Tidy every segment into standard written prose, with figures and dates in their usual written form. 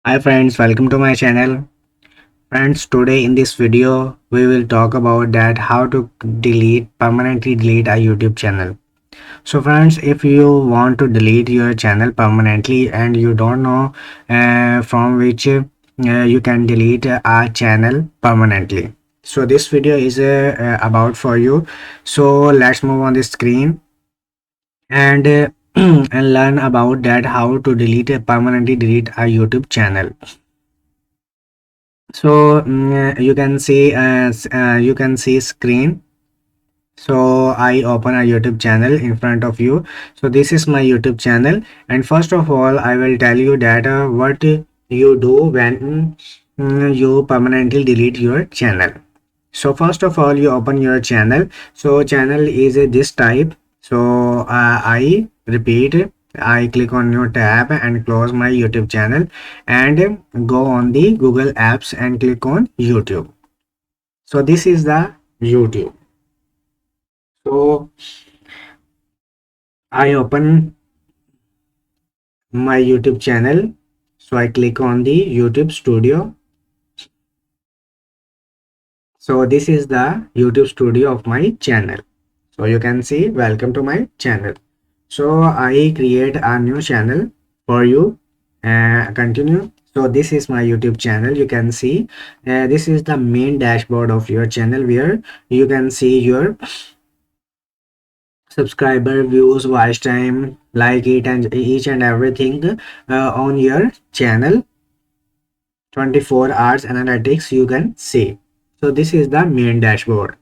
Hi friends, welcome to my channel. Friends, today in this video we will talk about that how to permanently delete a YouTube channel. So friends, if you want to delete your channel permanently and you don't know from which you can delete a channel permanently. So this video is about for you. So let's move on the screen and and learn about that how to permanently delete a YouTube channel. So you can see screen. So I open a YouTube channel in front of you. So this is my YouTube channel, and first of all I will tell you that what you do when you permanently delete your channel. So first of all you open your channel. So channel is this type. So I repeat, I click on new tab and close my YouTube channel and go on the Google apps and click on YouTube. So this is the YouTube. So I open my YouTube channel. So I click on the YouTube studio. So this is the YouTube studio of my channel. So you can see welcome to my channel. So I create a new channel for you. Continue. So this is my YouTube channel. You can see this is the main dashboard of your channel where you can see your subscriber, views, watch time, like it, and each and everything on your channel. 24 hours analytics you can see. So this is the main dashboard.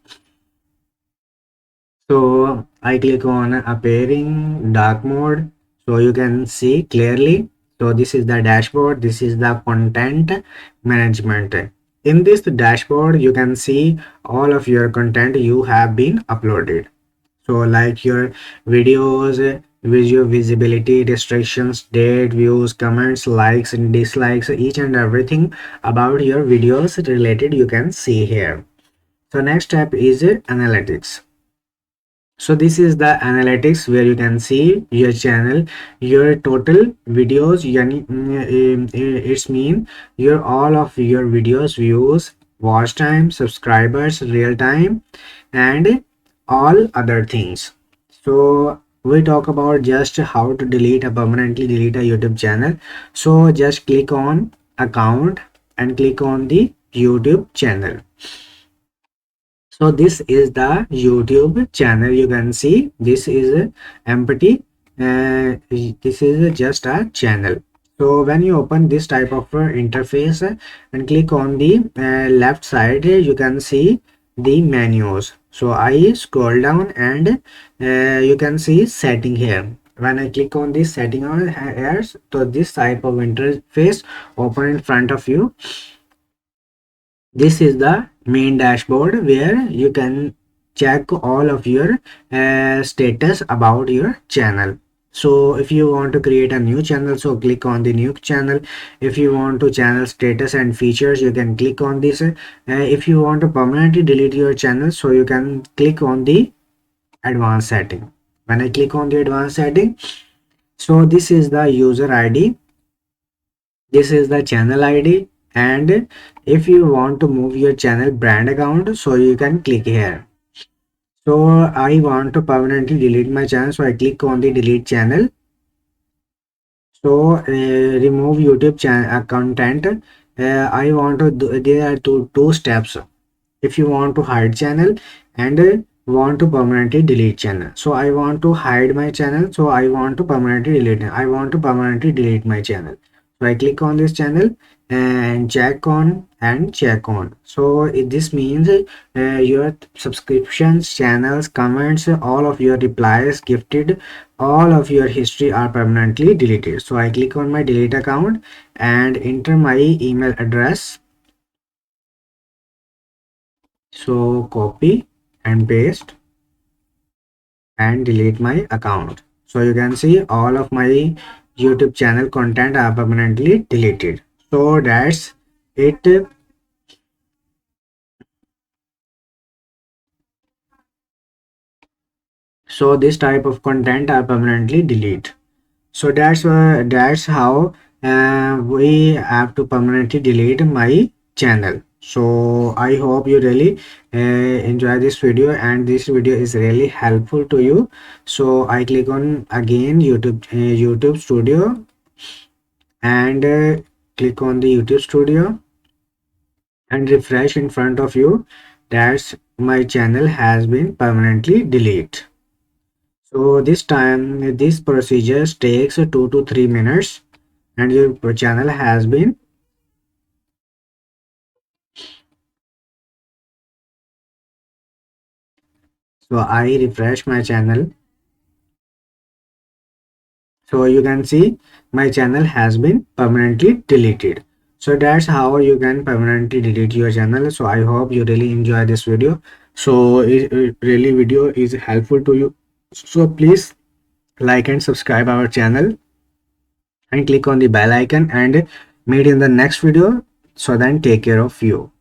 So I click on appearing dark mode so you can see clearly. So this is the dashboard. This is the content management. In this dashboard you can see all of your content you have been uploaded. So like your videos, visual visibility, restrictions, date, views, comments, likes and dislikes, each and everything about your videos related you can see here. So next step is analytics. So this is the analytics where you can see your channel, your total videos, it's mean your all of your videos, views, watch time, subscribers, real time, and all other things. So we talk about just how to permanently delete a YouTube channel. So just click on account and click on the YouTube channel. So this is the YouTube channel. You can see this is empty. This is just a channel. So when you open this type of interface and click on the left side, you can see the menus. So I scroll down and you can see setting here. When I click on this setting on here, so this type of interface open in front of you. This is the main dashboard where you can check all of your status about your channel. So if you want to create a new channel, so click on the new channel. If you want to channel status and features, you can click on this. If you want to permanently delete your channel, so you can click on the advanced setting. When I click on the advanced setting, so this is the user ID, this is the channel ID, and if you want to move your channel brand account, so you can click here. So I want to permanently delete my channel, so I click on the delete channel. So remove YouTube channel content. I want to do, there are two steps. If you want to hide channel and want to permanently delete channel, so I want to hide my channel, so I want to permanently delete it. I want to permanently delete my channel, so I click on this channel and check on and check on. So this means your subscriptions, channels, comments, all of your replies, gifted, all of your history are permanently deleted. So I click on my delete account and enter my email address. So copy and paste and delete my account. So you can see all of my YouTube channel content are permanently deleted. So that's it. So this type of content are permanently deleted. So that's how we have to permanently delete my channel. So I hope you really enjoy this video, and this video is really helpful to you. So I click on again YouTube Studio, and click on the YouTube Studio and refresh in front of you. That's my channel has been permanently deleted. So this procedure takes 2 to 3 minutes, and your channel has been. So I refresh my channel. So you can see my channel has been permanently deleted. So that's how you can permanently delete your channel. So I hope you really enjoy this video. So really video is helpful to you. So please like and subscribe our channel, and click on the bell icon, and meet in the next video. So then take care of you.